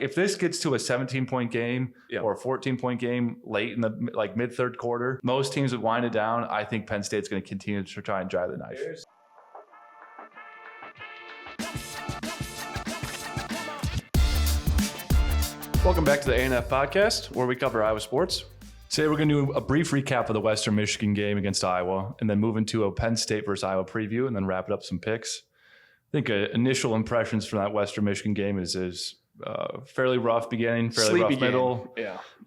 if this gets to a 17-point game or a 14-point game late in the mid-third quarter, most teams would wind it down. I think Penn State's going to continue to try and drive the knife. Welcome back to the ANF Podcast, where we cover Iowa sports. Today we're going to do a brief recap of the Western Michigan game against Iowa, and then move into a Penn State versus Iowa preview, and then wrap it up some picks. I think initial impressions from that Western Michigan game is fairly rough beginning, fairly rough middle,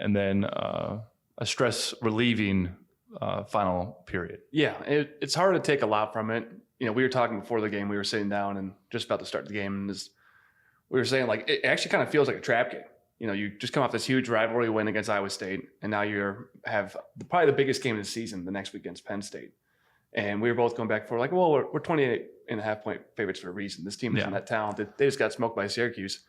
and then a stress relieving final period. Yeah, it's hard to take a lot from it. We were talking before the game. We were sitting down and just about to start the game, and we were saying it actually kind of feels like a trap game. You just come off this huge rivalry win against Iowa State, and now have probably the biggest game of the season the next week against Penn State. And we were both going back and forth we're 28.5-point favorites for a reason. This team isn't that talented. They just got smoked by Syracuse.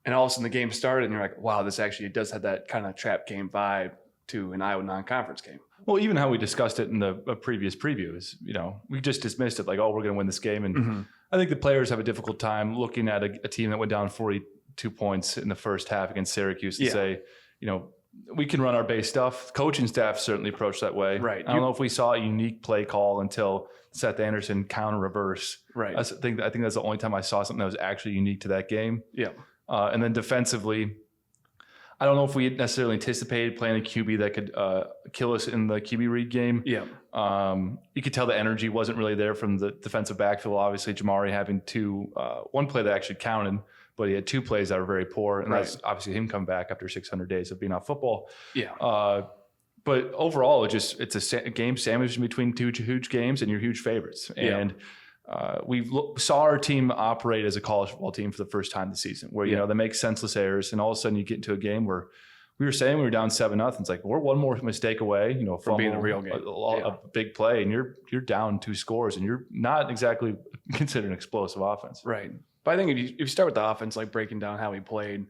And all of a sudden the game started, and you're like, wow, this actually does have that kind of trap game vibe to an Iowa non-conference game. Well, even how we discussed it in the previous previews, we just dismissed it we're going to win this game. And I think the players have a difficult time looking at a team that went down 42 points in the first half against Syracuse and say, we can run our base stuff. Coaching staff certainly approached that way. Right. I don't know if we saw a unique play call until Seth Anderson counter reverse. Right. I think that's the only time I saw something that was actually unique to that game. Yeah. And then defensively, I don't know if we necessarily anticipated playing a QB that could kill us in the QB read game. Yeah. You could tell the energy wasn't really there from the defensive backfield. Obviously, Jamari having one play that actually counted, but he had two plays that were very poor. And that's obviously him coming back after 600 days of being off football. Yeah. But overall, it's a game sandwiched in between two huge games and your huge favorites. And we saw our team operate as a college football team for the first time this season, where they make senseless errors, and all of a sudden you get into a game where we were saying we were down 7-0. It's like we're one more mistake away, from being a real game, a big play, and you're down 2 scores, and you're not exactly considered an explosive offense. Right. But I think if you start with the offense, breaking down how he played,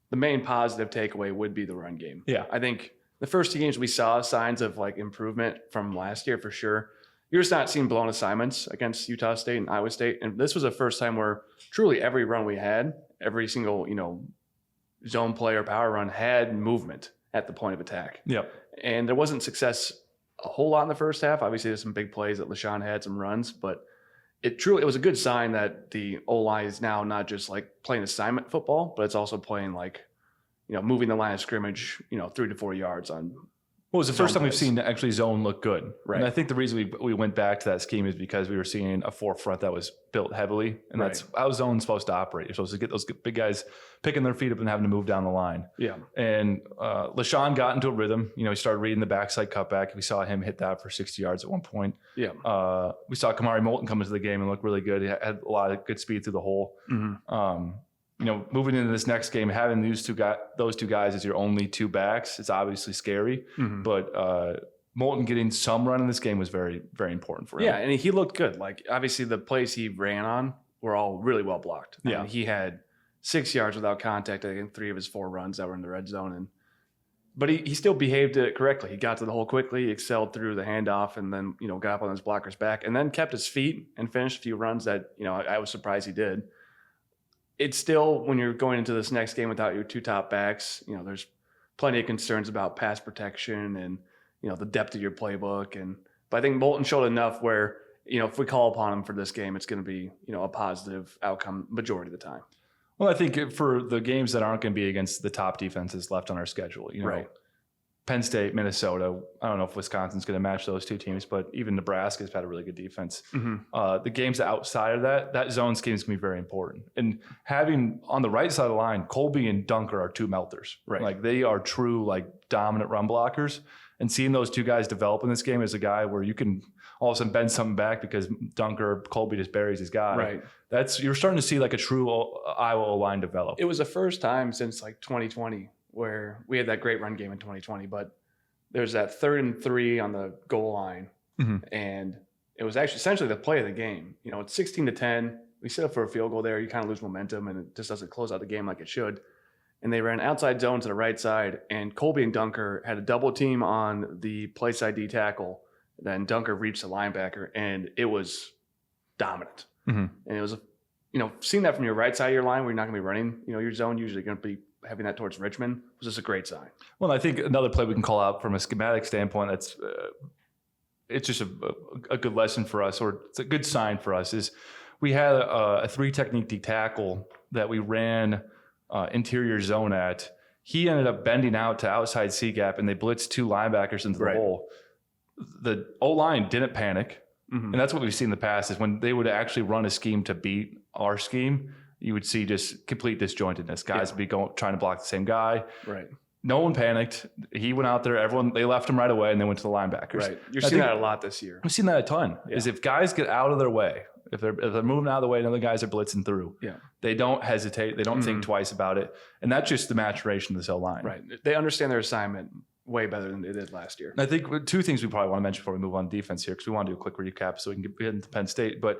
the main positive takeaway would be the run game. Yeah. I think the first 2 games we saw signs of improvement from last year for sure. You're just not seeing blown assignments against Utah State and Iowa State. And this was the first time where truly every run we had, every single, zone play or power run had movement at the point of attack. Yep. And there wasn't success a whole lot in the first half. Obviously, there's some big plays that LaShawn had, some runs, but it was a good sign that the O-line is now not just playing assignment football, but it's also playing moving the line of scrimmage, 3 to 4 yards on. Well, it was the first time we've seen actually zone look good. Right. And I think the reason we went back to that scheme is because we were seeing a forefront that was built heavily. And that's how zone's supposed to operate. You're supposed to get those big guys picking their feet up and having to move down the line. Yeah. And LaShawn got into a rhythm. He started reading the backside cutback. We saw him hit that for 60 yards at one point. Yeah. We saw Kamari Moulton come into the game and look really good. He had a lot of good speed through the hole. Mm-hmm. Moving into this next game, having those two guys as your only 2 backs, it's obviously scary. Mm-hmm. But Moulton getting some run in this game was very, very important for him. Yeah, and he looked good. Obviously, the plays he ran on were all really well blocked. Yeah. I mean, he had 6 yards without contact, I think 3 of his 4 runs that were in the red zone. But he still behaved it correctly. He got to the hole quickly, excelled through the handoff, and then, got up on his blocker's back, and then kept his feet and finished a few runs that, I was surprised he did. It's still, when you're going into this next game without your 2 top backs, there's plenty of concerns about pass protection and, the depth of your playbook. But I think Moulton showed enough where, if we call upon him for this game, it's going to be, a positive outcome majority of the time. Well, I think for the games that aren't going to be against the top defenses left on our schedule, right. Penn State, Minnesota. I don't know if Wisconsin's going to match those 2 teams, but even Nebraska's had a really good defense. Mm-hmm. The games outside of that zone scheme is going to be very important. And having on the right side of the line, Colby and Dunker are 2 melters. Right. They are true dominant run blockers. And seeing those 2 guys develop in this game as a guy where you can all of a sudden bend something back because Dunker or Colby just buries his guy. Right. You're starting to see a true Iowa line develop. It was the first time since 2020 where we had that great run game in 2020, but there's that 3rd and 3 on the goal line. Mm-hmm. And it was actually essentially the play of the game. It's 16-10. We set up for a field goal there. You kind of lose momentum and it just doesn't close out the game like it should. And they ran outside zone to the right side, and Colby and Dunker had a double team on the play side D tackle. Then Dunker reached the linebacker, and it was dominant. Mm-hmm. And it was, seeing that from your right side of your line where you're not going to be running, your zone usually going to be having that towards Richmond was just a great sign. Well, I think another play we can call out from a schematic standpoint that's it's just a good lesson for us, or it's a good sign for us, is we had a 3-technique D tackle that we ran interior zone at. He ended up bending out to outside C gap, and they blitzed 2 linebackers into the hole. The O-line didn't panic, and that's what we've seen in the past is when they would actually run a scheme to beat our scheme, you would see just complete disjointedness. Guys would be trying to block the same guy. Right. No one panicked. He went out there. They left him right away, and they went to the linebackers. Right. You're seeing that a lot this year. We've seen that a ton. Is if guys get out of their way, if they're moving out of the way, and other guys are blitzing through. Yeah. They don't hesitate. They don't think twice about it, and that's just the maturation of this O-line. Right. They understand their assignment way better than they did last year. And I think 2 things we probably want to mention before we move on to defense here, because we want to do a quick recap so we can get into Penn State. But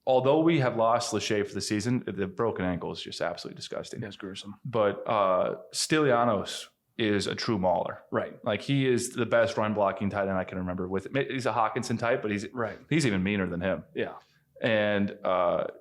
although we have lost Lachey for the season, the broken ankle is just absolutely disgusting. That's gruesome. But Stylianos is a true mauler. Right. Like he is the best run blocking tight end I can remember. He's a Hawkinson type, but he's even meaner than him. Yeah. And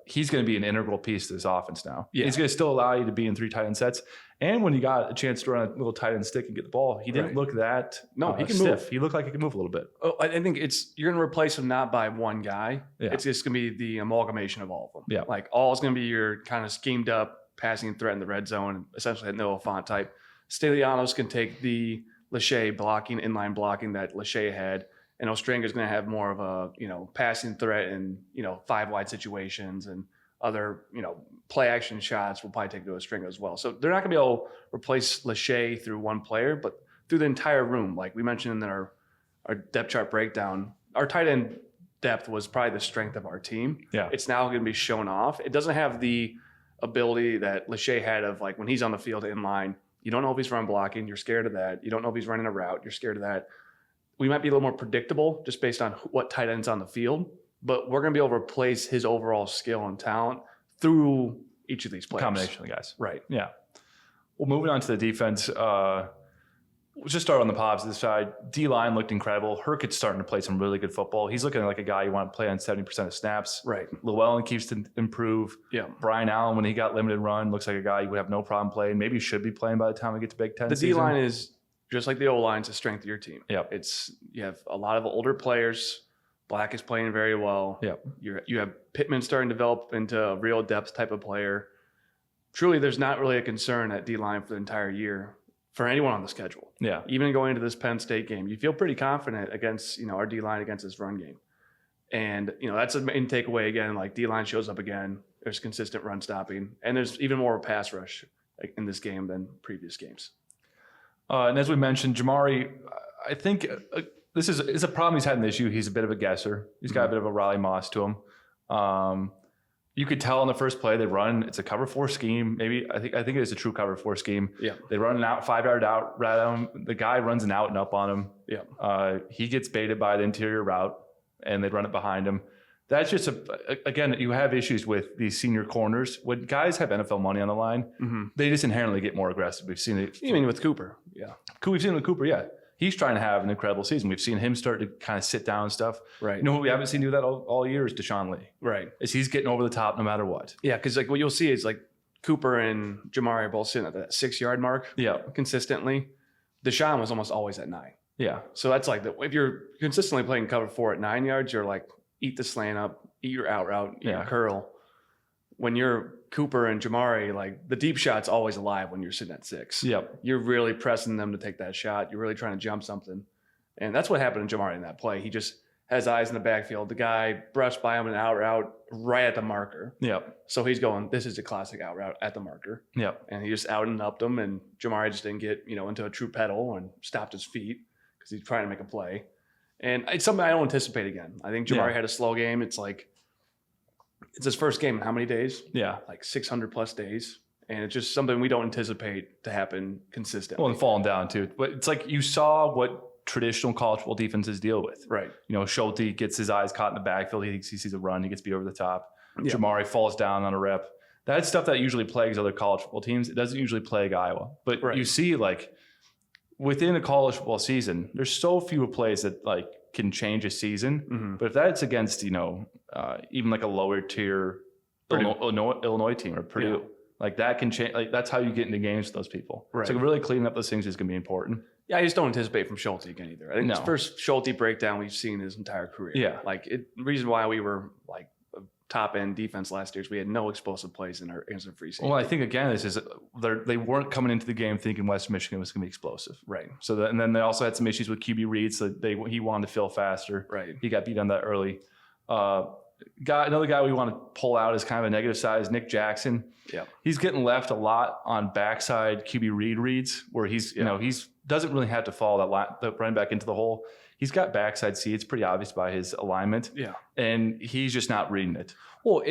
he's going to be an integral piece to this offense now. Yeah. He's going to still allow you to be in 3 tight end sets. And when you got a chance to run a little tight end stick and get the ball, he didn't look that he can stiff. move. He looked like he could move a little bit. Oh, I think you're going to replace him not by one guy. Yeah. It's just going to be the amalgamation of all of them. Yeah. Like all is going to be your kind of schemed up passing threat in the red zone, essentially that Noah Font type. Stylianos can take the Lachey blocking, inline blocking that Lachey had, and Ostranga's going to have more of a, passing threat and, 5 wide situations and other, play action shots will probably take to Ostringa as well. So they're not going to be able to replace Lachey through one player, but through the entire room. Like we mentioned in our depth chart breakdown, our tight end depth was probably the strength of our team. Yeah. It's now going to be shown off. It doesn't have the ability that Lachey had of like when he's on the field in line, you don't know if he's run blocking, you're scared of that. You don't know if he's running a route, you're scared of that. We might be a little more predictable just based on what tight end's on the field, but we're going to be able to replace his overall skill and talent through each of these players. Combination of the guys. Right. Yeah. Well, moving on to the defense, we'll just start on the positive side. D-line looked incredible. Hercutt's starting to play some really good football. He's looking like a guy you want to play on 70% of snaps. Right. Llewellyn keeps to improve. Yeah. Brian Allen, when he got limited run, looks like a guy you would have no problem playing. Maybe he should be playing by the time we get to Big Ten. The D-line is just like the O-line, it's the strength of your team. Yeah. You have a lot of older players. Black is playing very well. Yeah. You have Pittman starting to develop into a real depth type of player. Truly, there's not really a concern at D-line for the entire year for anyone on the schedule. Yeah. Even going into this Penn State game, you feel pretty confident against, our D-line against this run game. And, that's a main takeaway again, like D-line shows up again. There's consistent run stopping. And there's even more of a pass rush in this game than previous games. And as we mentioned, Jamari, I think this is a problem he's had in the issue. He's a bit of a guesser. He's got a bit of a Riley Moss to him. You could tell in the first play they run. It's a cover 4 scheme. Maybe I think it is a true cover 4 scheme. Yeah. They run an out 5-yard out route on him. The guy runs an out and up on him. Yeah. He gets baited by the interior route, and they run it behind him. That's just again, you have issues with these senior corners. When guys have NFL money on the line, they just inherently get more aggressive. We've seen it. You mean with Cooper? Yeah. We've seen it with Cooper, yeah. He's trying to have an incredible season. We've seen him start to kind of sit down and stuff. Right. You know who we haven't seen do that all year is Deshaun Lee. Right. Is he's getting over the top no matter what. Yeah, because like what you'll see is like Cooper and Jamari are both sitting at that 6-yard mark. Yeah. Consistently. Deshaun was almost always at 9. Yeah. So that's like if you're consistently playing cover 4 at 9 yards, you're like eat the slant up, eat your out route, eat your curl. When you're Cooper and Jamari, like the deep shot's always alive when you're sitting at 6. Yep. You're really pressing them to take that shot. You're really trying to jump something. And that's what happened to Jamari in that play. He just has eyes in the backfield. The guy brushed by him in an out route right at the marker. Yep. So he's going, this is a classic out route at the marker. Yep. And he just out and upped him, and Jamari just didn't get, into a true pedal and stopped his feet because he's trying to make a play. And it's something I don't anticipate again. I think Jamari had a slow game. It's his first game in how many days? Yeah. Like 600 plus days. And it's just something we don't anticipate to happen consistently. Well, and falling down too. But it's like you saw what traditional college football defenses deal with. Right. Schulte gets his eyes caught in the backfield. He thinks he sees a run. He gets beat over the top. Yeah. Jamari falls down on a rep. That's stuff that usually plagues other college football teams. It doesn't usually plague Iowa. But you see within a college football season, there's so few plays that can change a season. Mm-hmm. But if that's against, even like a lower tier Illinois team or Purdue, Like that can change. Like that's how you get into games with those people. Right. So really cleaning up those things is going to be important. Yeah, I just don't anticipate from Schulte again either. I think it's the first Schulte breakdown we've seen his entire career. Yeah. Like the reason why we were like a top end defense last year is we had no explosive plays in our instant free safety. Well, I think again, this is they weren't coming into the game thinking Western Michigan was going to be explosive. Right. So and then they also had some issues with QB reads. So he wanted to fill faster. Right. He got beat on that early. Another guy we want to pull out is kind of a negative side is Nick Jackson. Yeah. He's getting left a lot on backside QB reads where he's doesn't really have to follow the running back into the hole. He's got backside see. It's pretty obvious by his alignment. Yeah. And he's just not reading it. Well,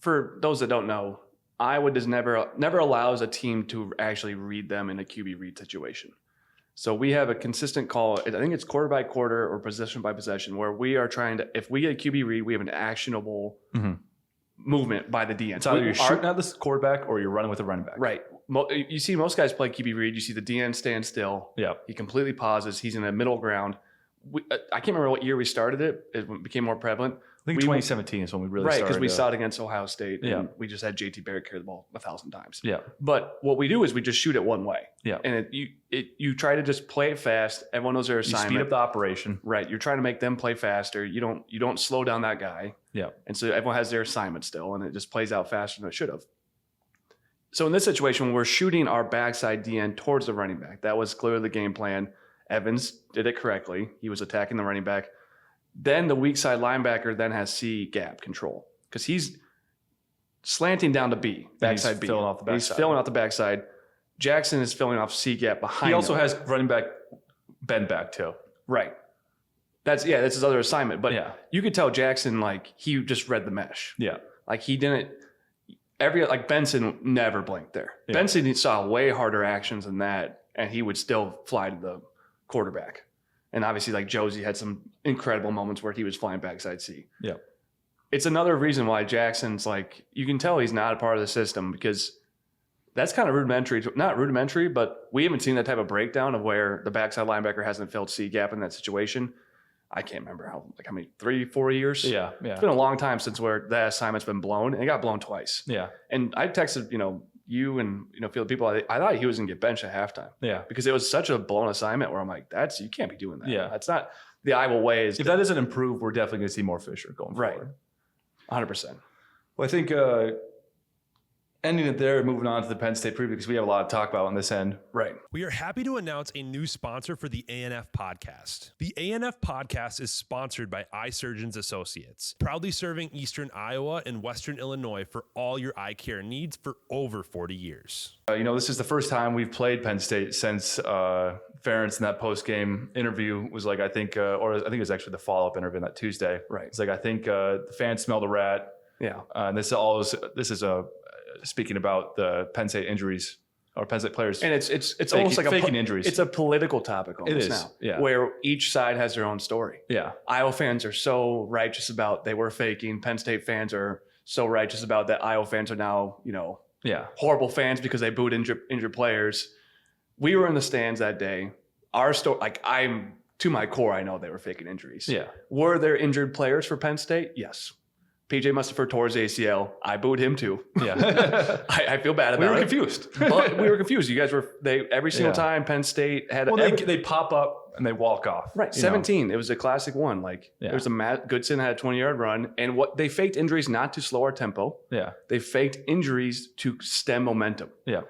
for those that don't know, Iowa does never allows a team to actually read them in a QB read situation. So we have a consistent call. I think it's quarter by quarter or possession by possession where we are trying to, if we get a QB read, we have an actionable movement by the DN. It's either you're shooting at the quarterback or you're running with the running back. Right. You see most guys play QB read. You see the DN stand still. Yeah. He completely pauses. He's in a middle ground. I can't remember what year we started it. It became more prevalent. I think 2017 is when we really started. Right, because we saw it against Ohio State. Yeah. And we just had JT Barrett carry the ball 1,000 times. Yeah. But what we do is we just shoot it one way. Yeah. And you try to just play it fast. Everyone knows their assignment. You speed up the operation. Right. You're trying to make them play faster. You don't slow down that guy. Yeah. And so everyone has their assignment still, and it just plays out faster than it should have. So in this situation, when we're shooting our backside DN towards the running back, that was clearly the game plan. Evans did it correctly. He was attacking the running back. Then the weak side linebacker then has C gap control because he's slanting down to B, backside B. Filling off the backside. He's filling out the backside. Jackson is filling off C gap behind He also him. has running back bend back too. Right. That's his other assignment. But Yeah. you could tell Jackson, like, he just read the mesh. Yeah. Like he didn't Benson never blinked there. Yeah. Benson saw way harder actions than that, and he would still fly to the quarterback. And obviously, like, Josie had some incredible moments where he was flying backside C. Yeah. It's another reason why Jackson's, like, you can tell he's not a part of the system because that's kind of rudimentary. Not rudimentary, but we haven't seen that type of breakdown of where the backside linebacker hasn't filled C gap in that situation. I can't remember how many, 3-4 years? Yeah. It's been a long time since where that assignment's been blown, and it got blown twice. Yeah. And I texted, you and, a few people, I thought he was going to get benched at halftime. Yeah. Because it was such a blown assignment where I'm like, you can't be doing that. Yeah. That's not the Iowa way. If that doesn't improve, we're definitely going to see more Fisher going forward. 100%. Well, I think ending it there, moving on to the Penn State preview because we have a lot to talk about on this end. Right. We are happy to announce a new sponsor for the ANF Podcast. The ANF Podcast is sponsored by Eye Surgeons Associates, proudly serving Eastern Iowa and Western Illinois for all your eye care needs for over 40 years. This is the first time we've played Penn State since Ferentz in that post-game interview was like, I think it was actually the follow-up interview on that Tuesday. Right. It's like, I think the fans smelled a rat. Yeah. And this is speaking about the Penn State injuries or Penn State players. And it's almost like faking injuries. It's a political topic almost It is, now. yeah. Where each side has their own story. Yeah. Iowa fans are so righteous about they were faking. Penn State fans are so righteous about that. Iowa fans are now, Yeah. horrible fans because they booed injured players. We were in the stands that day. Our story, I'm to my core, I know they were faking injuries. Yeah. Were there injured players for Penn State? Yes. PJ Mustipher tore his ACL. I booed him too. Yeah. I feel bad about it. We were confused. But we were confused. You guys were, every single Yeah. time Penn State had they pop up and they walk off. Right. 17. It was a classic one. There was a Matt Goodson had a 20-yard run. And what they faked injuries not to slow our tempo. Yeah. They faked injuries to stem momentum. Yeah.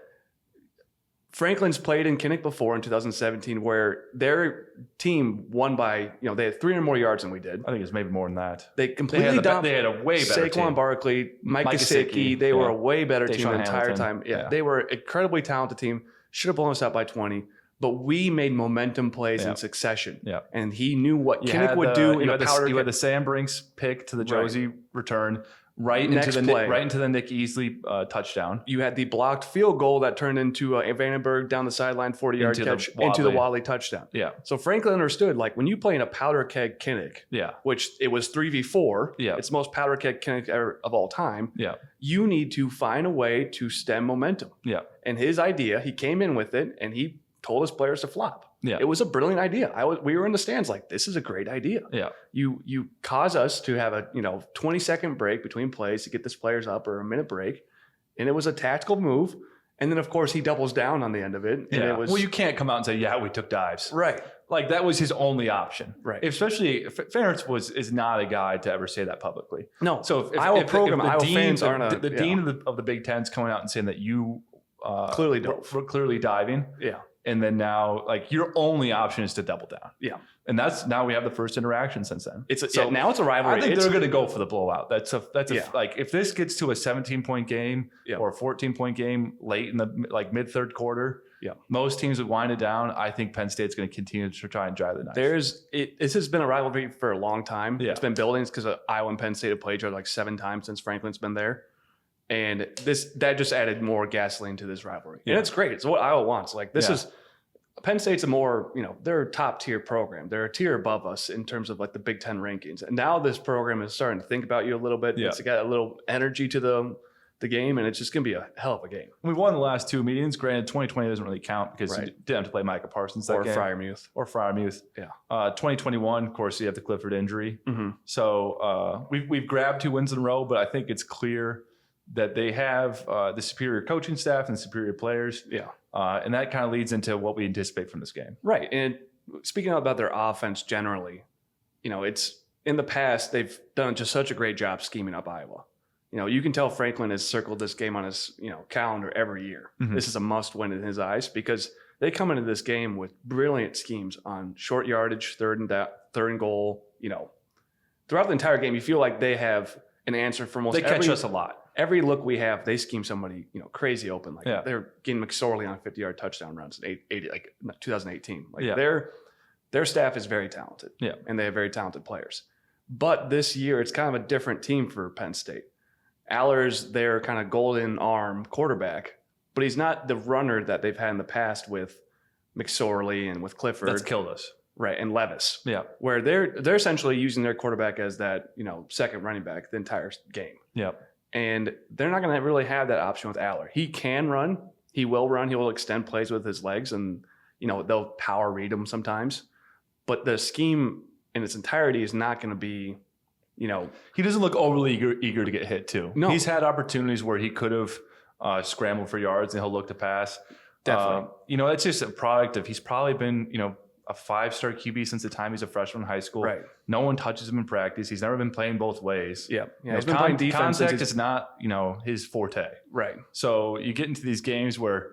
Franklin's played in Kinnick before in 2017 where their team won by, they had 300 more yards than we did. I think it's maybe more than that. They completely They had a way better team. Saquon Barkley, Mike Gesicki, Gesicki, they were a way better team Deshaun the entire Hamilton. time. Yeah. They were an incredibly talented team. Should have blown us out by 20. But we made momentum plays Yeah. in succession. Yeah. And he knew what You Kinnick had would do in a powder. You had the Sam Brinks pick to the Josie return Next into play. the Nick Easley touchdown. You had the blocked field goal that turned into a Vandenberg down the sideline 40-yard Into the catch into the Wadley. Wadley touchdown. Yeah. So Franklin understood, when you play in a powder keg Kinnick, Yeah. which it was 3v4, Yeah. it's the most powder keg Kinnick of all time, Yeah. you need to find a way to stem momentum. Yeah. And his idea, he came in with it, and he told his players to flop. Yeah. It was a brilliant idea. We were in the stands like, this is a great idea. Yeah. You cause us to have a 20-second break between plays to get this players up or a minute break. And it was a tactical move. And then, of course, he doubles down on the end of it. And Yeah. it was Well, you can't come out and say, yeah, we took dives. right. Like that was his only option. Right. Especially if Ferentz is not a guy to ever say that publicly. No. So if Iowa the dean, fans aren't the dean of the Big Ten's coming out and saying that you Clearly dove. were clearly diving. Yeah. And then now, like, your only option is to double down. Yeah. And now we have the first interaction since then. Now it's a rivalry. I think they're going to go for the blowout. Yeah. Like if this gets to a 17-point game Yeah. or a 14-point game late in the like mid third quarter, Yeah. most teams would wind it down. I think Penn State's going to continue to try and drive the knife. This has been a rivalry for a long time. Yeah. It's been building because Iowa and Penn State have played each other like 7 times since Franklin's been there. And that just added more gasoline to this rivalry. Yeah. And it's great. It's what Iowa wants. Like Yeah. Penn State's a more, they're a top tier program. They're a tier above us in terms of like the Big Ten rankings. And now this program is starting to think about you a little bit. Yeah. It's got a little energy to the game, and it's just going to be a hell of a game. We won the last 2 meetings. Granted, 2020 doesn't really count because Right. you didn't have to play Micah Parsons that Or game. Freiermuth. Or Freiermuth. Yeah. 2021, of course, you have the Clifford injury. Mm-hmm. So we've grabbed 2 wins in a row, but I think it's clear that they have the superior coaching staff and the superior players. Yeah. And that kind of leads into what we anticipate from this game. Right. And speaking about their offense generally, it's in the past, they've done just such a great job scheming up Iowa. You can tell Franklin has circled this game on his, calendar every year. Mhm. This is a must win in his eyes because they come into this game with brilliant schemes on short yardage, third and goal. Throughout the entire game, you feel like they have an answer for most They catch every, us a lot. every look we have. They scheme somebody, crazy open. Like Yeah. they're getting McSorley on 50-yard touchdown runs in 2018. Like Yeah. their staff is very talented. Yeah. And they have very talented players. But this year, it's kind of a different team for Penn State. Aller's their kind of golden arm quarterback, but he's not the runner that they've had in the past with McSorley and with Clifford. That's killed us. Right, and Levis, Yeah. where they're essentially using their quarterback as that, second running back the entire game. Yeah. And they're not going to really have that option with Aller. He can run. He will run. He will extend plays with his legs, and, they'll power read him sometimes. But the scheme in its entirety is not going to be, He doesn't look overly eager to get hit, too. No. He's had opportunities where he could have scrambled for yards and he'll look to pass. Definitely. It's just a product of he's probably been, a 5-star QB since the time he's a freshman in high school. Right. No one touches him in practice. He's never been playing both ways. Yeah. He's been playing defense. Contact is not, his forte. Right. So you get into these games where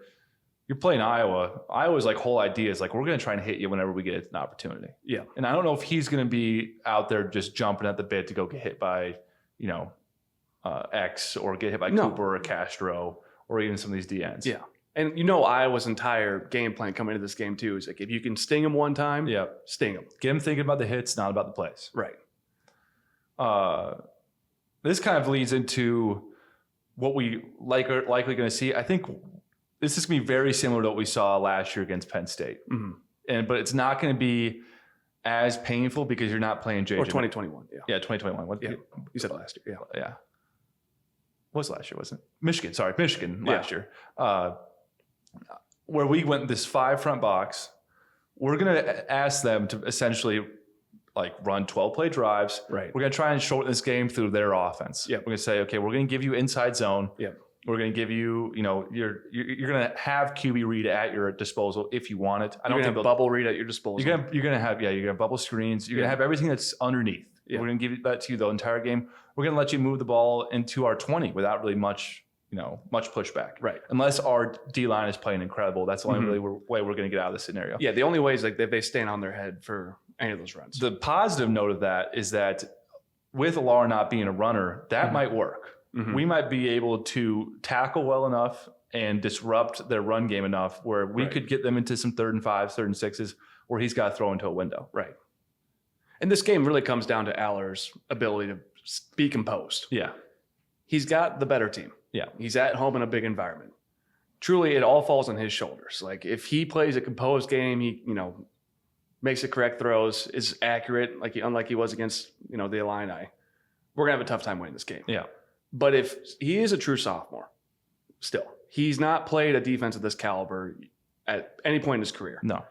you're playing Iowa. Iowa's like whole idea is like, we're going to try and hit you whenever we get an opportunity. Yeah. And I don't know if he's going to be out there just jumping at the bit to go get hit by, X or get hit by Cooper or Castro or even some of these DNs. Yeah. And Iowa's entire game plan coming into this game too is like, if you can sting him one time, Yeah. sting him. Get him thinking about the hits, not about the plays. Right. This kind of leads into what we are likely going to see. I think this is going to be very similar to what we saw last year against Penn State. Mm-hmm. But it's not going to be as painful because you're not playing JJ. Or 2021. Yeah. Yeah, 2021. What? Yeah. You said last year. Yeah. Yeah. What was last year, wasn't it? Michigan last year. Where we went this 5-front box. We're going to ask them to essentially run 12-play drives. Right. We're going to try and shorten this game through their offense. Yep. We're going to say, okay, we're going to give you inside zone. Yep. We're going to give you, you're going to have QB read at your disposal if you want it. I don't You're think going to have bubble read at your disposal. you're going to have bubble screens. You're going to have everything that's underneath. Yeah. We're going to give that to you the entire game. We're going to let you move the ball into our 20 without really much pushback. Right. Unless our D-line is playing incredible. That's the only Mhm. really way we're going to get out of this scenario. Yeah. The only way is like if they stand on their head for any of those runs. The positive note of that is that with Alar not being a runner, that Mhm. might work. Mhm. We might be able to tackle well enough and disrupt their run game enough where we Right. could get them into some 3rd and 5s, 3rd and 6s, where he's got to throw into a window. Right. And this game really comes down to Aller's ability to be composed. Yeah. He's got the better team. Yeah. He's at home in a big environment. Truly, it all falls on his shoulders. Like if he plays a composed game, he, makes the correct throws, is accurate, unlike he was against, the Illini, we're gonna have a tough time winning this game. Yeah. But if he is a true sophomore, still, he's not played a defense of this caliber at any point in his career. No.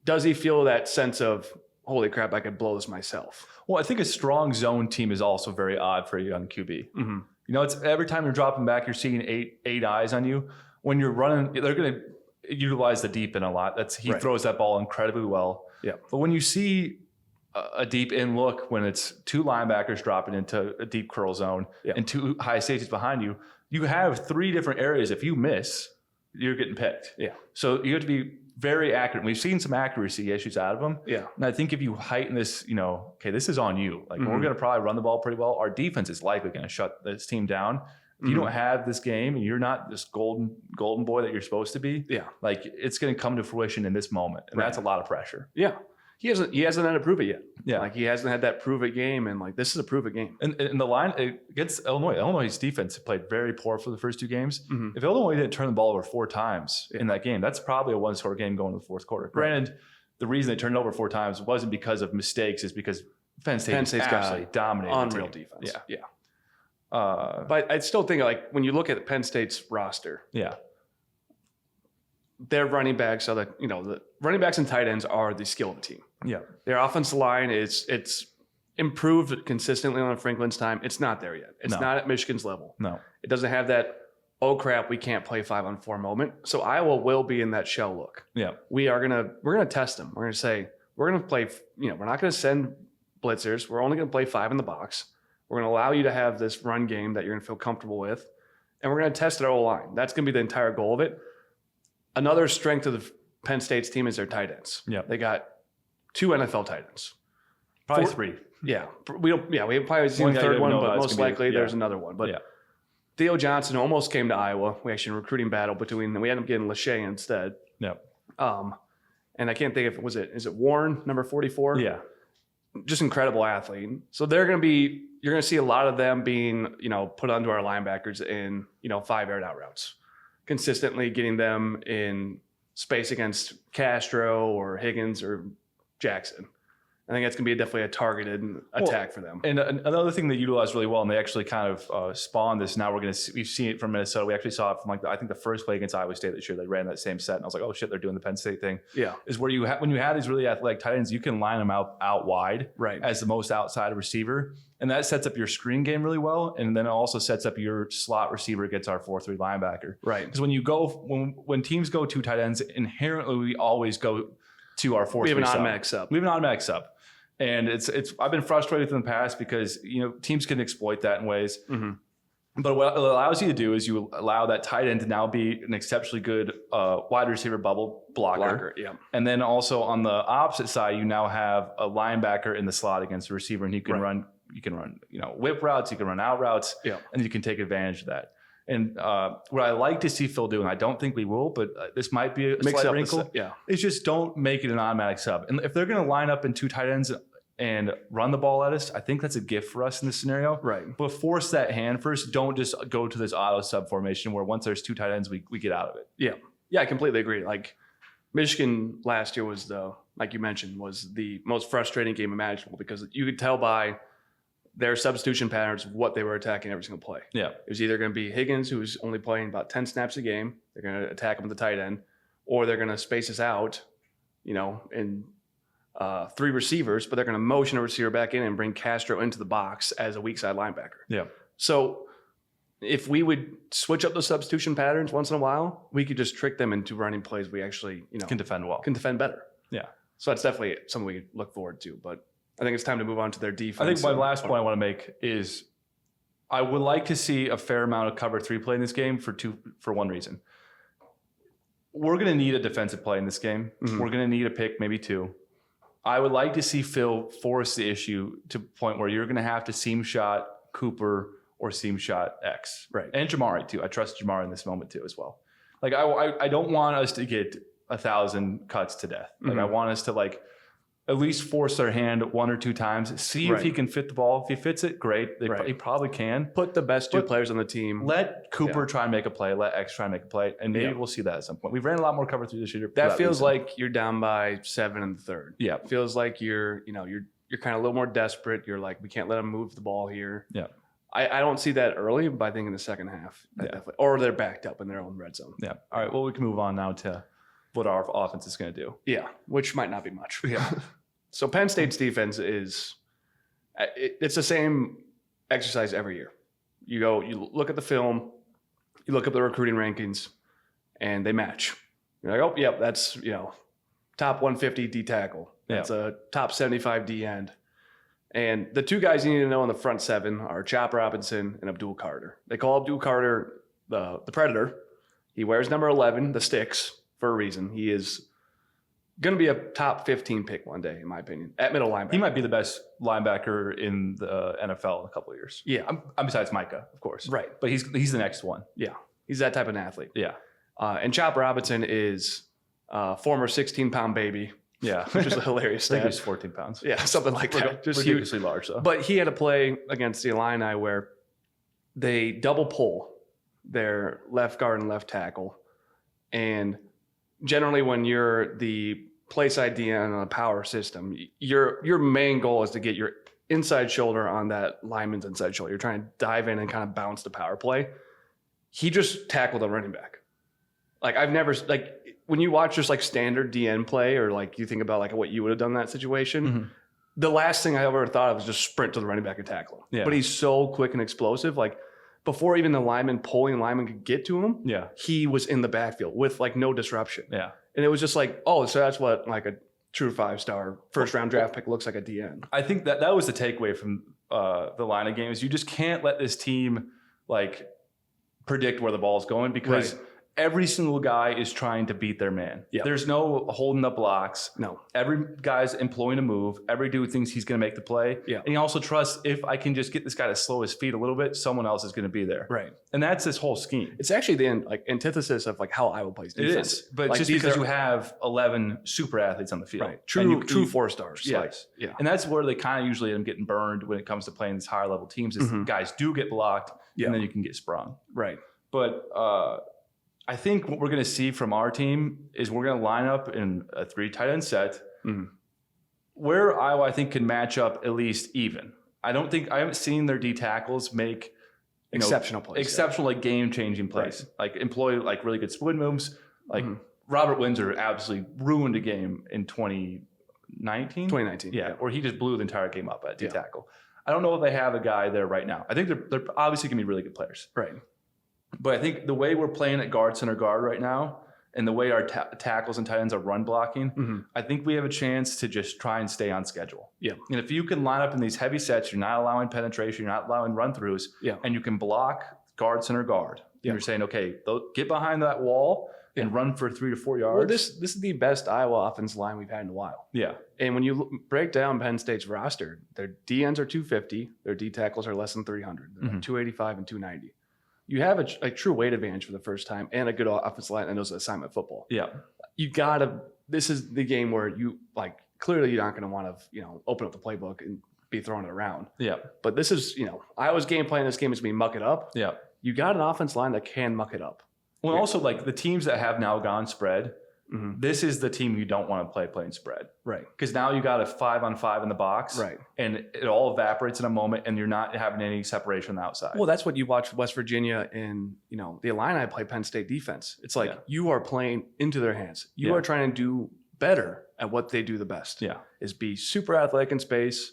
Does he feel that sense of, holy crap, I could blow this myself? Well, I think a strong zone team is also very odd for a young QB. Mm-hmm. It's every time you're dropping back, you're seeing eight eyes on you. When you're running, they're going to utilize the deep in a lot. He throws that ball incredibly well. Yeah. But when you see a deep in look, when it's 2 linebackers dropping into a deep curl zone and 2 high safeties behind you, you have 3 different areas. If you miss, you're getting picked. Yeah. So you have to be very accurate. We've seen some accuracy issues out of them. Yeah. And I think if you heighten this, okay, this is on you. Like we're going to probably run the ball pretty well. Our defense is likely going to shut this team down. If you don't have this game and you're not this golden boy that you're supposed to be, like it's going to come to fruition in this moment. And that's a lot of pressure. Yeah. He hasn't had to prove it yet. Yeah. Like he hasn't had that prove it game. And like, this is a prove it game. And the line against Illinois' defense played very poor for the first 2 games. If Illinois didn't turn the ball over 4 times in that game, that's probably a 1-score game going to the fourth quarter. Granted, the reason they turned it over 4 times wasn't because of mistakes, is because Penn State's absolutely dominated. Unreal defense. Yeah. But I still think like when you look at Penn State's roster, their running backs are the running backs and tight ends are the skill of the team. Yeah. Their offensive line it's improved consistently on Franklin's time. It's not there yet. It's not at Michigan's level. No. It doesn't have that, oh crap, we can't play 5-on-4 moment. So Iowa will be in that shell look. Yeah. We're gonna test them. We're gonna say, we're gonna play, we're not gonna send blitzers. We're only gonna play 5 in the box. We're going to allow you to have this run game that you're going to feel comfortable with, and we're going to test our O-line. That's going to be the entire goal of it. Another strength of the Penn State's team is their tight ends. Yeah. They got 2 NFL tight ends. Probably 3. Yeah. We have probably seen the third one, but most likely there's another one. But Theo Johnson almost came to Iowa. We actually had a recruiting battle between them. We ended up getting Lachey instead. Yeah. And I can't think if is it Warren, number 44? Yeah. Just incredible athlete. So you're going to see a lot of them being, put onto our linebackers in, 5-yard out routes, consistently getting them in space against Castro or Higgins or Jackson. I think that's going to be definitely a targeted attack for them. And another thing they utilized really well, and they actually kind of spawned this. Now we've seen it from Minnesota. We actually saw it from I think the first play against Iowa State this year. They ran that same set, and I was like, oh shit, they're doing the Penn State thing. Yeah, is where when you have these really athletic tight ends, you can line them out wide, right, as the most outside receiver, and that sets up your screen game really well, and then it also sets up your slot receiver against our 4-3 linebacker, right? Because when teams go 2 tight ends, inherently we always go to our 4-3. We have an automatic sub. And I've been frustrated in the past because teams can exploit that in ways. But what it allows you to do is you allow that tight end to now be an exceptionally good wide receiver bubble blocker. Yeah. And then also on the opposite side, you now have a linebacker in the slot against the receiver, and you can run whip routes, you can run out routes, and you can take advantage of that. And what I like to see Phil do, and I don't think we will, but this might be a slight wrinkle, is just don't make it an automatic sub. And if they're going to line up in 2 tight ends and run the ball at us, I think that's a gift for us in this scenario. Right. But force that hand first. Don't just go to this auto sub formation where once there's 2 tight ends, we get out of it. Yeah. Yeah, I completely agree. Like Michigan last year was like you mentioned, was the most frustrating game imaginable because you could tell by their substitution patterns what they were attacking every single play. Yeah. It was either going to be Higgins, who's only playing about 10 snaps a game. They're going to attack him at the tight end, or they're going to space us out, in 3 receivers, but they're going to motion a receiver back in and bring Castro into the box as a weak side linebacker. Yeah. So if we would switch up those substitution patterns once in a while, we could just trick them into running plays we actually, can defend well. Can defend better. Yeah. So that's definitely something we could look forward to. But I think it's time to move on to their defense. I think my last point I want to make is I would like to see a fair amount of cover 3 play in this game for one reason. We're going to need a defensive play in this game. We're going to need a pick, maybe 2. I would like to see Phil force the issue to a point where you're going to have to seam shot Cooper or seam shot X. Right. And Jamari too. I trust Jamari in this moment too as well. Like I don't want us to get 1,000 cuts to death. Like I want us to at least force their hand 1 or 2 times. See if he can fit the ball. If he fits it, great. He probably can. Put the best 2 players on the team. Let Cooper try and make a play. Let X try and make a play. And maybe we'll see that at some point. We've ran a lot more cover 3 this year. That feels like you're down by 7 in the third. Yeah. It feels like you're kind of a little more desperate. You're like, we can't let them move the ball here. Yeah. I don't see that early, but I think in the second half, definitely. Or they're backed up in their own red zone. Yeah. All right. Well, we can move on now to what our offense is going to do. Yeah. Which might not be much. Yeah. So Penn State's defense it's the same exercise every year. You look at the film, you look up the recruiting rankings, and they match. You're like, oh, yep, that's, top 150 D tackle. That's a top 75 D end. And the two guys you need to know in the front seven are Chop Robinson and Abdul Carter. They call Abdul Carter the Predator. He wears number 11, the sticks, for a reason. He is going to be a top 15 pick one day, in my opinion, at middle linebacker. He might be the best linebacker in the NFL in a couple of years. Yeah. I'm besides Micah, of course. Right. But he's the next one. Yeah. He's that type of athlete. Yeah. And Chop Robinson is a former 16-pound baby. Yeah. Which is a hilarious I think stat. he's 14 pounds. Yeah, something like that. Just ridiculously large, though. But he had a play against the Illini where they double pull their left guard and left tackle. And generally when you're the play side DN on a power system, your main goal is to get your inside shoulder on that lineman's inside shoulder. You're trying to dive in and kind of bounce the power play. He just tackled a running back. Like I've never, like when you watch just like standard DN play or like you think about like what you would have done in that situation, the last thing I ever thought of was just sprint to the running back and tackle him. Yeah. But he's so quick and explosive. Like before even the pulling lineman could get to him, he was in the backfield with like no disruption. Yeah. And it was just like, oh, so that's what like a true 5-star first round draft pick looks like at DN. I think that was the takeaway from the line of games. You just can't let this team like predict where the ball's going because every single guy is trying to beat their man. Yeah. There's no holding up blocks. No. Every guy's employing a move. Every dude thinks he's going to make the play. Yeah. And he also trusts if I can just get this guy to slow his feet a little bit, someone else is going to be there. Right. And that's this whole scheme. It's actually the antithesis of like how Iowa plays defense. It is. But like just because you have 11 super athletes on the field. Right. True 4-stars. Yes. Like, yeah. And that's where they kind of usually end up getting burned when it comes to playing these higher level teams is guys do get blocked and then you can get sprung. Right. But I think what we're going to see from our team is we're going to line up in a 3 tight end set where Iowa, I think, can match up at least even. I haven't seen their D tackles make exceptional plays. Exceptional, like game changing plays. Right. Like employ like really good split moves. Like Robert Windsor absolutely ruined a game in 2019. 2019. Yeah, where he just blew the entire game up at D tackle. I don't know if they have a guy there right now. I think they're obviously going to be really good players. Right. But I think the way we're playing at guard center guard right now and the way our tackles and tight ends are run blocking, I think we have a chance to just try and stay on schedule. Yeah. And if you can line up in these heavy sets, you're not allowing penetration, you're not allowing run throughs, and you can block guard center guard. And you're saying, okay, get behind that wall and run for 3 to 4 yards. Well, this is the best Iowa offensive line we've had in a while. Yeah. And when you break down Penn State's roster, their DNs are 250, their D tackles are less than 300. They're 285 and 290. You have a true weight advantage for the first time and a good offensive line that knows assignment football. Yeah. This is the game where you like, clearly you're not going to want to, open up the playbook and be throwing it around. Yeah. But this is, Iowa's game plan in this game is going to be muck it up. Yeah. You got an offense line that can muck it up. Well, also like the teams that have now gone spread, this is the team you don't want to playing spread. Right. Because now you got a 5-on-5 in the box. Right. And it all evaporates in a moment and you're not having any separation on the outside. Well, that's what you watch West Virginia and, the Illini play Penn State defense. It's like you are playing into their hands. You are trying to do better at what they do the best. Yeah. Is be super athletic in space,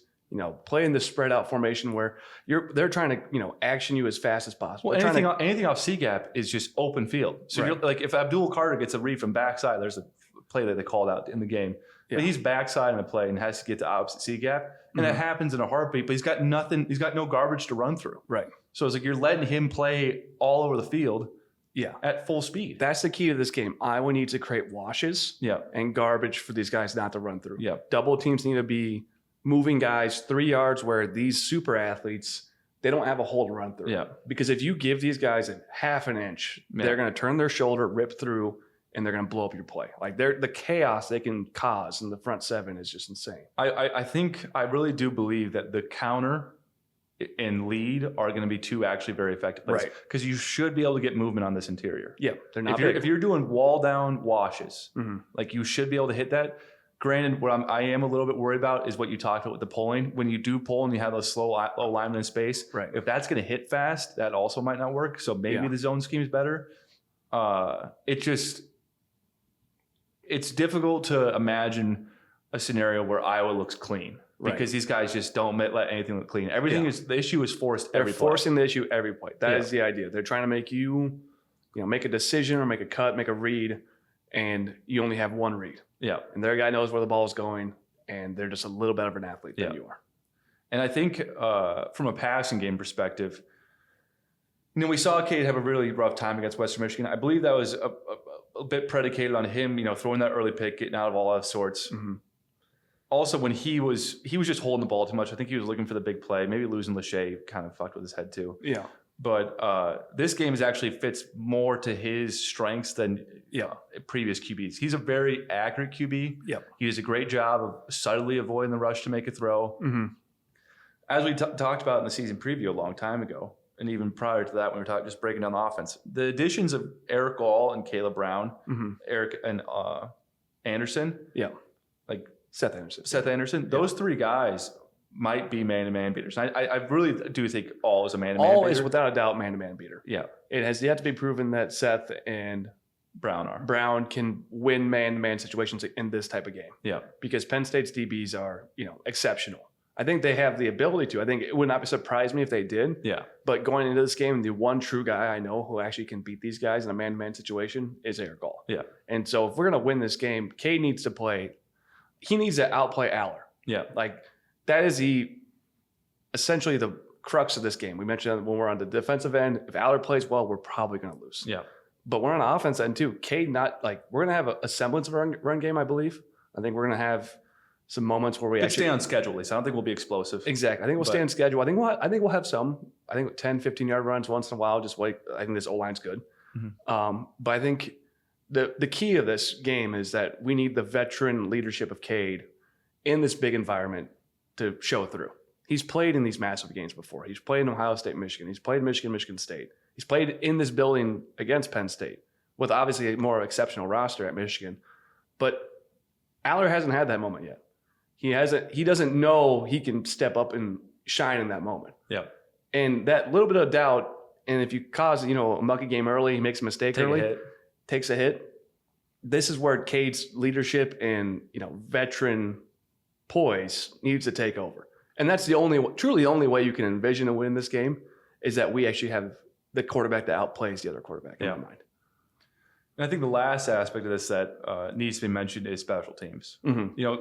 play in this spread out formation where they're trying to, action you as fast as possible. Well, anything off C gap is just open field. So you're, like if Abdul Carter gets a read from backside, there's a play that they called out in the game. Yeah. But he's backside in a play and has to get to opposite C gap. And that happens in a heartbeat, but he's got nothing. He's got no garbage to run through. Right. So it's like you're letting him play all over the field. Yeah. At full speed. That's the key to this game. Iowa needs to create washes and garbage for these guys not to run through. Yeah. Double teams need to be moving guys 3 yards where these super athletes, they don't have a hole to run through. Yeah. Because if you give these guys a half an inch, they're going to turn their shoulder, rip through, and they're going to blow up your play. Like the chaos they can cause in the front seven is just insane. I really do believe that the counter and lead are going to be two actually very effective plays. Right. Because you should be able to get movement on this interior. Yeah. They're not if you're doing wall down washes, like you should be able to hit that. Granted, what I am a little bit worried about is what you talked about with the pulling. When you do pull and you have those slow linemen in space, if that's going to hit fast, that also might not work. So maybe the zone scheme is better. It's difficult to imagine a scenario where Iowa looks clean. because these guys just don't let anything look clean. Everything is the issue is forced every They're play. forcing the issue every play. That is the idea. They're trying to make you make a decision or make a cut, make a read, and you only have one read. Yeah. And their guy knows where the ball is going, and they're just a little better of an athlete than you are. And I think from a passing game perspective, we saw Cade have a really rough time against Western Michigan. I believe that was a bit predicated on him, throwing that early pick, getting out of all out sorts. Mm-hmm. Also, when he was just holding the ball too much. I think he was looking for the big play. Maybe losing Lachey kind of fucked with his head too. Yeah. But this game actually fits more to his strengths than previous QBs. He's a very accurate QB. Yeah. He does a great job of subtly avoiding the rush to make a throw. Mm-hmm. As we talked about in the season preview a long time ago, and even prior to that when we were just breaking down the offense, the additions of Eric Gall and Caleb Brown, Eric and Anderson, like Seth Anderson. Seth Anderson, those three guys might be man-to-man beaters. I really do think All is a man-to-man beater. All is without a doubt man-to-man beater. Yeah. It has yet to be proven that Seth and Brown can win man-to-man situations in this type of game. Yeah. Because Penn State's DBs are, exceptional. I think they have the ability to. I think it would not surprise me if they did. Yeah. But going into this game, the one true guy I know who actually can beat these guys in a man-to-man situation is Eric Gall. Yeah. And so if we're going to win this game, Cade needs to play. He needs to outplay Aller. Yeah. Like that is essentially the crux of this game. We mentioned when we're on the defensive end, if Aller plays well, we're probably going to lose. Yeah. But we're on the offense end too. Cade we're going to have a semblance of a run game, I believe. I think we're going to have some moments where we stay on schedule, at least. I don't think we'll be explosive. Exactly. I think we'll stay on schedule. I think we'll have some. I think 10, 15-yard runs once in a while. Just wait. I think this O-line's good. Mm-hmm. But I think the key of this game is that we need the veteran leadership of Cade in this big environment to show through. He's played in these massive games before. He's played in Ohio State, Michigan. He's played Michigan State. He's played in this building against Penn State with obviously a more exceptional roster at Michigan. But Aller hasn't had that moment yet. He doesn't know he can step up and shine in that moment. Yeah. And that little bit of doubt, and if you cause, a mucky game early, he makes a mistake takes a hit. This is where Cade's leadership and, veteran poise needs to take over. And that's truly the only way you can envision a win in this game is that we actually have the quarterback that outplays the other quarterback in my mind. And I think the last aspect of this that needs to be mentioned is special teams. Mm-hmm.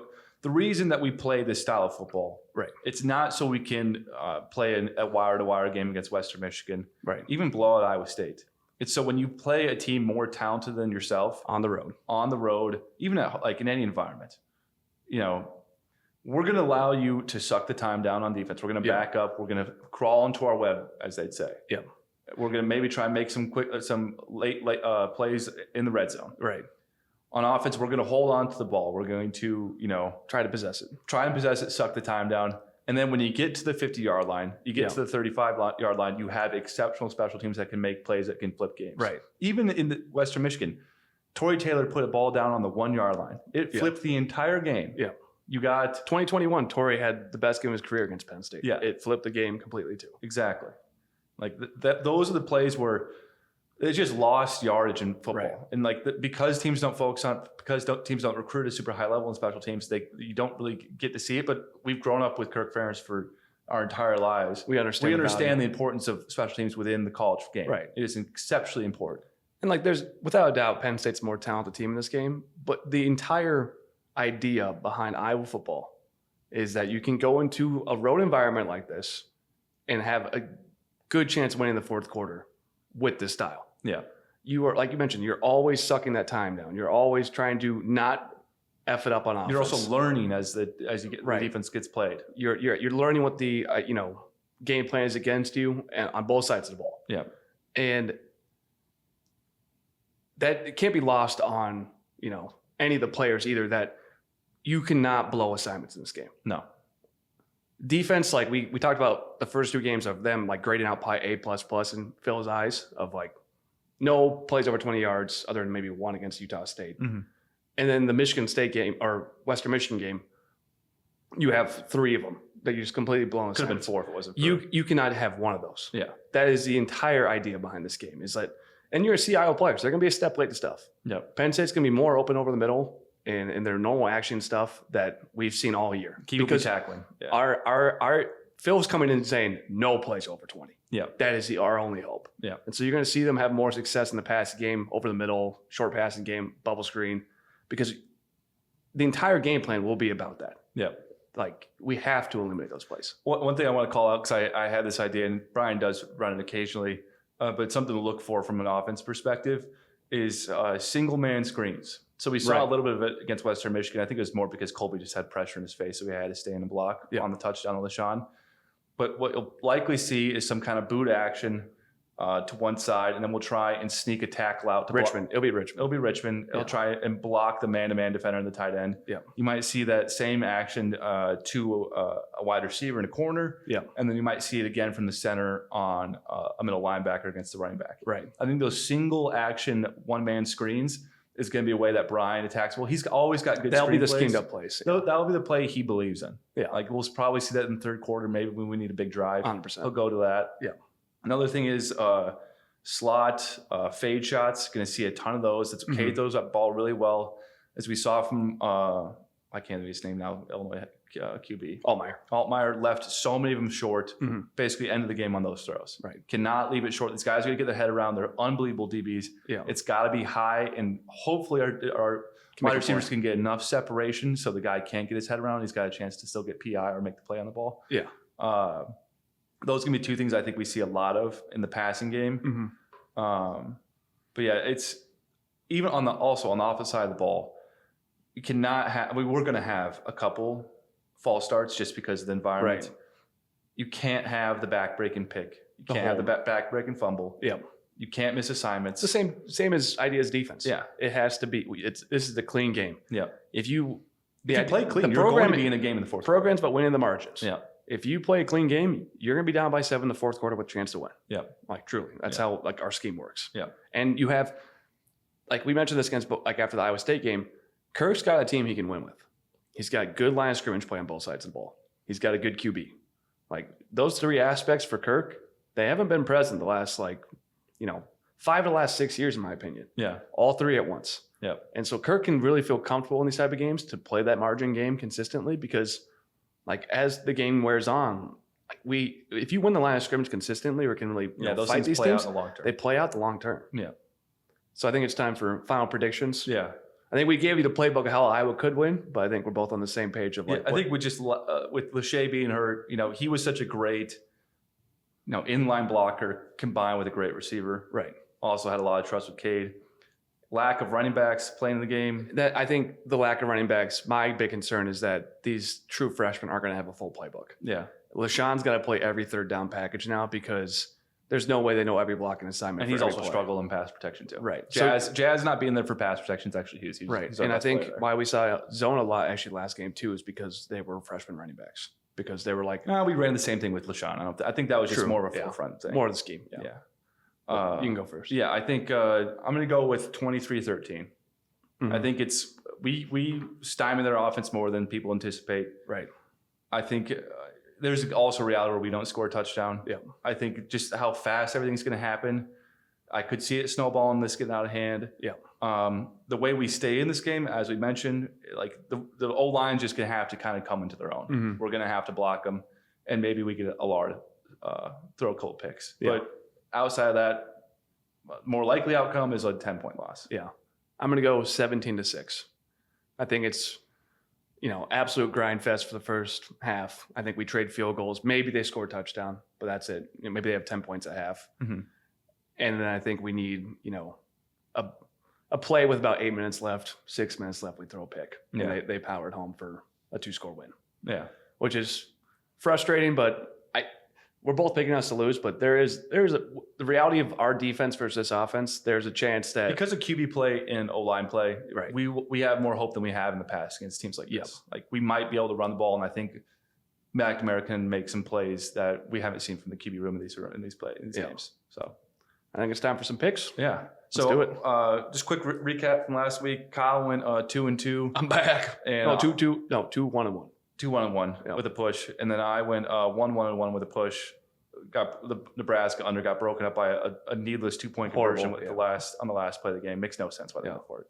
The reason that we play this style of football, it's not so we can play a wire-to-wire game against Western Michigan, even blow out Iowa State. It's so when you play a team more talented than yourself on the road, even in any environment, we're going to allow you to suck the time down on defense. We're going to back up. We're going to crawl into our web, as they'd say. Yeah. We're going to maybe try and make some late plays in the red zone. Right. On offense, we're going to hold on to the ball. We're going to, try to possess it, suck the time down. And then when you get to the 50-yard line, you get to the 35-yard line, you have exceptional special teams that can make plays that can flip games. Right. Even in the Western Michigan, Torrey Taylor put a ball down on the 1-yard line. It flipped the entire game. Yeah. You got 2021, Torrey had the best game of his career against Penn State. Yeah. It flipped the game completely too. Exactly. Like those are the plays where it's just lost yardage in football. And because teams don't teams don't recruit at a super high level in special teams, you don't really get to see it. But we've grown up with Kirk Ferentz for our entire lives. We understand the importance of special teams within the college game. Right. It is exceptionally important. And there's without a doubt Penn State's a more talented team in this game. But the entire idea behind Iowa football is that you can go into a road environment like this and have a good chance of winning the fourth quarter with this style. Yeah. You are, like you mentioned, you're always sucking that time down. You're always trying to not F it up on offense. You're also learning as the defense gets played. You're learning what the game plan is against you and on both sides of the ball. Yeah. And that it can't be lost on, any of the players either, that you cannot blow assignments in this game. No. Defense, we talked about the first two games of them grading out probably A++ in Phil's eyes of no plays over 20 yards other than maybe one against Utah State. Mm-hmm. And then the Michigan State game or Western Michigan game, you have three of them that you just completely blown. Could have been four if it wasn't. You cannot have one of those. Yeah. That is the entire idea behind this game is that, and you're a Iowa players. They're going to be a step late to stuff. Yeah. Penn State's going to be more open over the middle. in their normal action stuff that we've seen all year. Because tackling. Yeah. Our Phil's coming in saying no plays over 20. Yeah. That is our only hope. Yeah. And so you're going to see them have more success in the passing game, over the middle, short passing game, bubble screen, because the entire game plan will be about that. Yeah. Like, we have to eliminate those plays. One thing I want to call out, because I had this idea, and Brian does run it occasionally, but something to look for from an offense perspective is single man screens. So we saw a little bit of it against Western Michigan. I think it was more because Colby just had pressure in his face, so he had to stay in the block on the touchdown of LaShawn. But what you'll likely see is some kind of boot action to one side, and then we'll try and sneak a tackle out to Richmond. It'll be Richmond. It'll be Richmond. It'll try and block the man-to-man defender in the tight end. Yeah. You might see that same action to a wide receiver in a corner. Yeah. And then you might see it again from the center on a middle linebacker against the running back. Right. I think those single action one-man screens is going to be a way that Brian attacks. Well, he's always got good That'll be the plays. schemed up plays. That'll be the play he believes in. Yeah. Like, we'll probably see that in the third quarter, maybe when we need a big drive. 100%. He'll go to that. Yeah. Another thing is slot fade shots. Going to see a ton of those. It's okay. Those up ball really well, as we saw from I can't think of his name now. Illinois QB Altmaier left so many of them short. Basically, end of the game on those throws. Right. Cannot leave it short. These guys are going to get their head around. They're unbelievable DBs. Yeah. It's got to be high, and hopefully our wide receivers can get enough separation so the guy can't get his head around. He's got a chance to still get PI or make the play on the ball. Yeah. Those are going to be two things I think we see a lot of in the passing game. But yeah, it's even on the offensive side of the ball, you cannot have. We're going to have a couple false starts just because of the environment. Right. You can't have the back-breaking pick. You can't have the back-breaking fumble. Yeah. You can't miss assignments. It's the same as ideas defense. Yeah. It has to be. This is the clean game. Yeah. If you play clean, the you're program, going to be in the game in the fourth. Program's about winning the margins. Yeah. If you play a clean game, you're going to be down by 7 in the fourth quarter with a chance to win. Yeah. Like, truly. That's how like our scheme works. Yeah. And you have, like we mentioned this against, like after the Iowa State game, Kirk's got a team he can win with. He's got a good line of scrimmage play on both sides of the ball. He's got a good QB. Like, those three aspects for Kirk, they haven't been present the last 5 of the last 6 years, in my opinion. Yeah. All three at once. Yeah. And so Kirk can really feel comfortable in these type of games to play that margin game consistently, because like as the game wears on, if you win the line of scrimmage consistently, or can really those fight things these play things, out in the long term. they play out the long term. Yeah. So I think it's time for final predictions. Yeah. I think we gave you the playbook of how Iowa could win, but I think we're both on the same page of I think we just with Lachey being hurt, he was such a great, inline blocker combined with a great receiver. Right. Also had a lot of trust with Cade. Lack of running backs playing in the game. That I think the lack of running backs, my big concern is that these true freshmen aren't going to have a full playbook. Yeah. LaShawn's got to play every third down package now, because there's no way they know every block and assignment. And he's for every also play. struggled in pass protection too. Right. Jazz not being there for pass protection is actually huge. Right. He's And I think why we saw zone a lot actually last game too is because they were freshman running backs. Because they were like, we ran the same thing with LaShawn. I think that was just more of a forefront thing. More of the scheme. Yeah. You can go first. Yeah, I think I'm going to go with 23-13. I think it's we stymie their offense more than people anticipate. Right. I think there's also a reality where we don't score a touchdown. Yeah. I think just how fast everything's going to happen. I could see it snowballing, this getting out of hand. Yeah. The way we stay in this game, as we mentioned, like the O-line's just going to have to kind of come into their own. We're going to have to block them, and maybe we get a lot of throw a couple picks. Yeah. But outside of that, more likely outcome is a 10-point loss. Yeah. I'm going to go 17-6. I think it's, absolute grind fest for the first half. I think we trade field goals. Maybe they score a touchdown, but that's it. Maybe they have 10 points at half. And then I think we need, a play with about 8 minutes left, 6 minutes left, we throw a pick. Yeah. And they powered home for a 2-score win. Yeah. Which is frustrating, but we're both picking us to lose, but the reality of our defense versus this offense, there's a chance that because of QB play and O-line play, right, we have more hope than we have in the past against teams like this. Like, we might be able to run the ball, and I think McNamara can make some plays that we haven't seen from the QB room in these games. So I think it's time for some picks. Yeah. Let's do it. Just quick recap from last week. Kyle went 2-2. I'm back. And 2-1-1. 2-1-1 with a push, and then I went 1-1-1 with a push. Got the Nebraska under, got broken up by a needless 2-point conversion with on the last play of the game. Makes no sense why they went for it.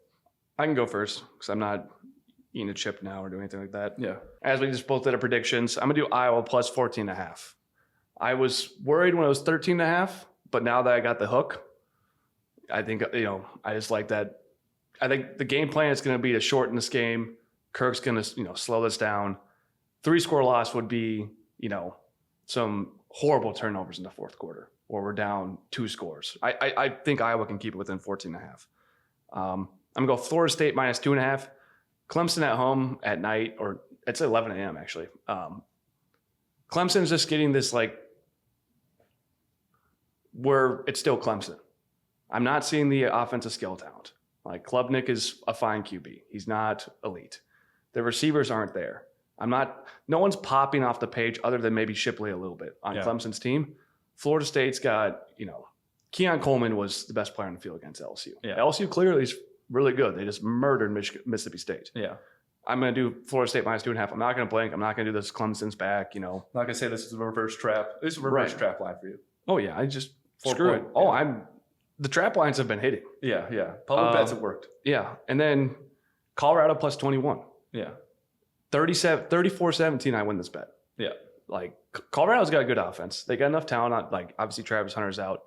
I can go first because I'm not eating a chip now or doing anything like that. Yeah. As we just both did our predictions, I'm going to do Iowa plus 14.5. I was worried when it was 13.5, but now that I got the hook, I think, I just like that. I think the game plan is going to be to shorten this game. Kirk's going to, slow this down. 3-score loss would be, some horrible turnovers in the fourth quarter, or we're down 2 scores. I think Iowa can keep it within 14.5. I'm going to go Florida State minus 2.5. Clemson at home at night, or it's 11 a.m. actually. Clemson's just getting this where it's still Clemson. I'm not seeing the offensive skill talent. Like Klubnik is a fine QB. He's not elite. The receivers aren't there. No one's popping off the page other than maybe Shipley a little bit on Clemson's team. Florida State's got, Keon Coleman was the best player on the field against LSU. Yeah. LSU clearly is really good. They just murdered Mississippi State. Yeah. I'm going to do Florida State minus 2.5. I'm not going to blank. I'm not going to do this Clemson's back, I'm not going to say this is a reverse trap. This is a reverse trap line for you. Oh, yeah. I just 4 screw point. it. Oh, the trap lines have been hitting. Yeah, yeah. Public bets have worked. Yeah. And then Colorado plus 21. Yeah. 34-17, I win this bet. Yeah. Colorado's got a good offense. They got enough talent on, obviously Travis Hunter's out.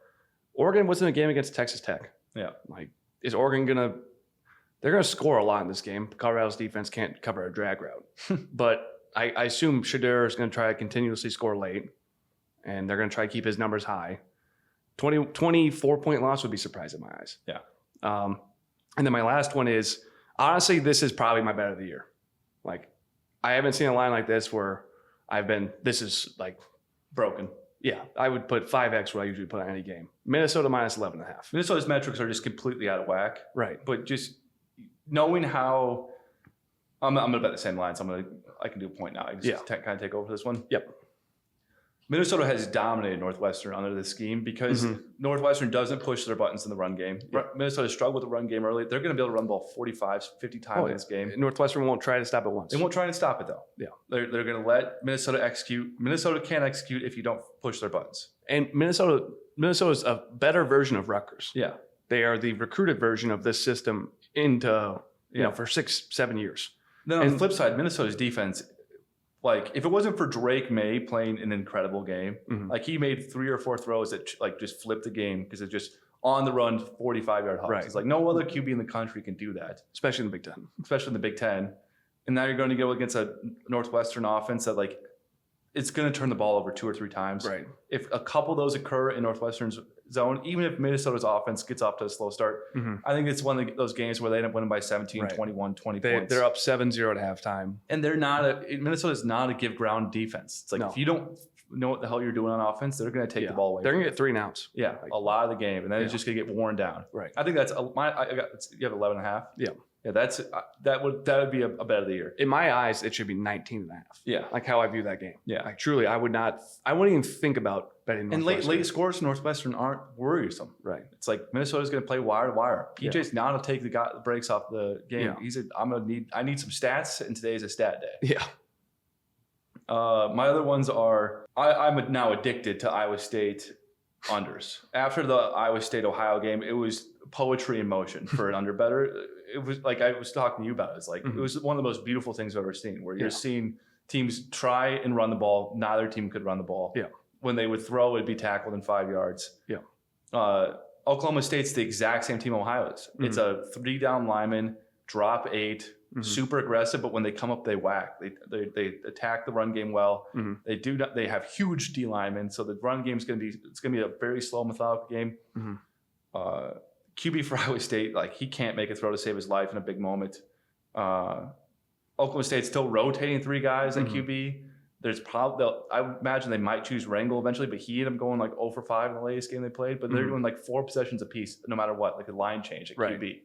Oregon was in a game against Texas Tech. Yeah. Is Oregon they're going to score a lot in this game. Colorado's defense can't cover a drag route. But I assume Shadur is going to try to continuously score late, and they're going to try to keep his numbers high. 24-point loss would be surprising in my eyes. Yeah. And then my last one is, honestly, this is probably my bet of the year. I haven't seen a line like this where this is Broken. Yeah, I would put 5x what I usually put on any game. Minnesota minus 11.5. Minnesota's metrics are just completely out of whack. Right. But just knowing how I'm going to bet the same lines. I can do a point now. I just kind of take over this one. Yep. Minnesota has dominated Northwestern under this scheme because Northwestern doesn't push their buttons in the run game. Yeah. Minnesota struggled with the run game early. They're going to be able to run the ball 45, 50 times in this game. Northwestern won't try to stop it once. They won't try to stop it, though. Yeah. They're going to let Minnesota execute. Minnesota can't execute if you don't push their buttons. And Minnesota's a better version of Rutgers. Yeah. They are the recruited version of this system for 6-7 years. Then on the flip side, Minnesota's defense, if it wasn't for Drake May playing an incredible game, he made 3 or 4 throws that just flipped the game because it's just on the run 45-yard hucks. Right. It's no other QB in the country can do that, Especially in the Big Ten. especially in the Big Ten. And now you're going to go against a Northwestern offense that it's going to turn the ball over 2 or 3 times. Right. If a couple of those occur in Northwestern's zone, even if Minnesota's offense gets off to a slow start, I think it's one of those games where they end up winning by 17, 21, 20 points. They're up 7-0 at halftime. And Minnesota's not a give ground defense. It's if you don't know what the hell you're doing on offense, they're going to take the ball away. They're going to get 3 and outs. Yeah, a lot of the game, and then it's just going to get worn down. Right. I think you have 11.5. Yeah. Yeah, that would be a bet of the year. In my eyes, it should be 19.5. Yeah. How I view that game. Yeah. Truly, I wouldn't even think about betting Northwestern. And late scores for Northwestern aren't worrisome. Right. It's Minnesota's going to play wire to wire. PJ's now to take the breaks off the game. Yeah. He said, I need some stats, and today's a stat day. Yeah. My other ones are, I'm now addicted to Iowa State unders. After the Iowa State-Ohio game, it was poetry in motion for an underbetter. It was I was talking to you about it. It's it was one of the most beautiful things I've ever seen, where you're seeing teams try and run the ball. Neither team could run the ball. Yeah. When they would throw, it'd be tackled in 5 yards. Yeah. Oklahoma State's the exact same team Ohio is. It's a 3-down lineman, drop 8, super aggressive, but when they come up, they whack. They attack the run game well. They have huge D linemen, so the run game is going to be a very slow, methodical game. QB for Iowa State, he can't make a throw to save his life in a big moment. Oklahoma State's still rotating 3 guys at QB. There's I would imagine they might choose Rangel eventually, but he ended up going 0 for 5 in the latest game they played. But they're doing 4 possessions apiece, no matter what, a line change at QB.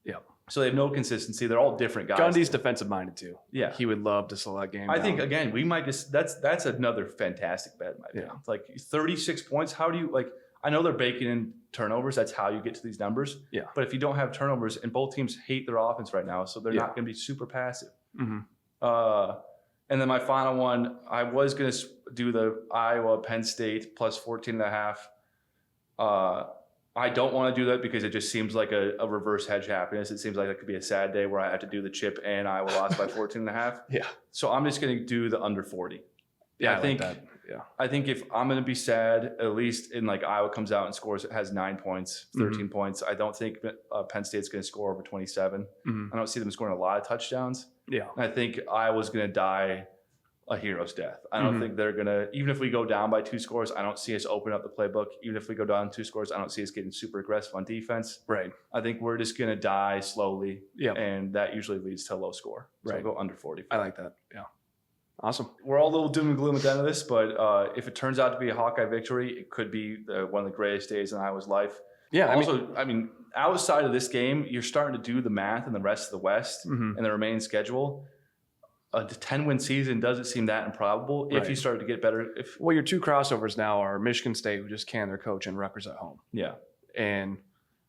Yeah. So they have no consistency. They're all different guys. Gundy's defensive minded too. Yeah. He would love to slow that game I down. think again we might just that's another fantastic bet. In my opinion. It's 36 points. How do you I know they're baking in turnovers. That's how you get to these numbers. Yeah. But if you don't have turnovers, and both teams hate their offense right now, so they're not going to be super passive. And then my final one, I was going to do the Iowa Penn State plus 14.5. I don't want to do that because it just seems like a reverse hedge happiness. It seems like it could be a sad day where I have to do the chip and Iowa lost by 14.5. Yeah. So I'm just going to do the under 40. Yeah, I think like that. Yeah. I think if I'm going to be sad, at least in like Iowa comes out and scores, it has 9 points, 13 points. I don't think Penn State's going to score over 27. I don't see them scoring a lot of touchdowns. Yeah. And I think Iowa's going to die a hero's death. I don't think they're going to, even if we go down by 2 scores, I don't see us open up the playbook. Even if we go down 2 scores, I don't see us getting super aggressive on defense. Right. I think we're just going to die slowly. Yeah. And that usually leads to a low score. So Right. I'll go under 40. I like that. Yeah. Awesome. We're all a little doom and gloom at the end of this, but if it turns out to be a Hawkeye victory, it could be one of the greatest days in Iowa's life. Yeah. I mean, outside of this game, you're starting to do the math in the rest of the West and the remaining schedule. A 10-win season doesn't seem that improbable if you start to get better. Well, your 2 crossovers now are Michigan State, who just canned their coach, and Rutgers at home. Yeah. And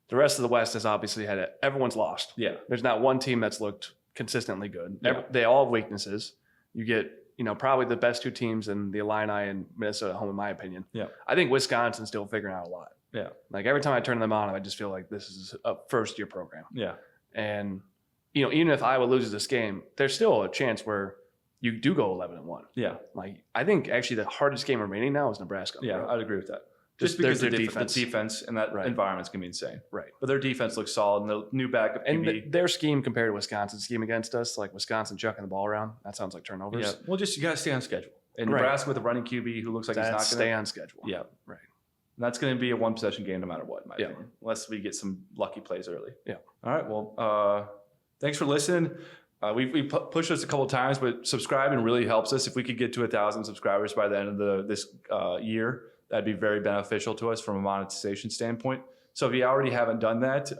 the rest of the West has obviously had it. Everyone's lost. Yeah. There's not one team that's looked consistently good. Yeah. They all have weaknesses. You get, probably the best 2 teams in the Illini and Minnesota at home, in my opinion. Yeah. I think Wisconsin's still figuring out a lot. Yeah. Like every time I turn them on, I just feel like this is a first-year program. Yeah. And, even if Iowa loses this game, there's still a chance where you do go 11-1. Yeah. Like, I think actually the hardest game remaining now is Nebraska. Yeah, I'd agree with that. Just Just because their the defense and that environment's going to be insane. Right. But their defense looks solid. And the new backup And QB. their scheme compared to Wisconsin's scheme against us, like Wisconsin chucking the ball around, that sounds like turnovers. Yeah. Well, you got to stay on schedule. And Right. Nebraska with a running QB who looks like he's not going to stay on schedule. Yeah. Right. And that's going to be a 1-possession game no matter what, in my Yeah. opinion, unless we get some lucky plays early. Yeah. All right. Well, thanks for listening. We pushed this a couple of times, but subscribing really helps us. If we could get to 1,000 subscribers by the end of this year, that'd be very beneficial to us from a monetization standpoint. So if you already haven't done that,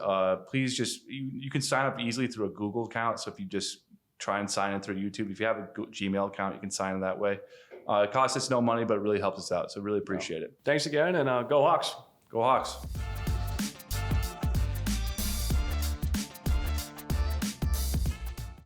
please you can sign up easily through a Google account. So if you just try and sign in through YouTube, if you have a Gmail account, you can sign in that way. It costs us no money, but it really helps us out. So really appreciate it. Thanks again, and go Hawks. Go Hawks.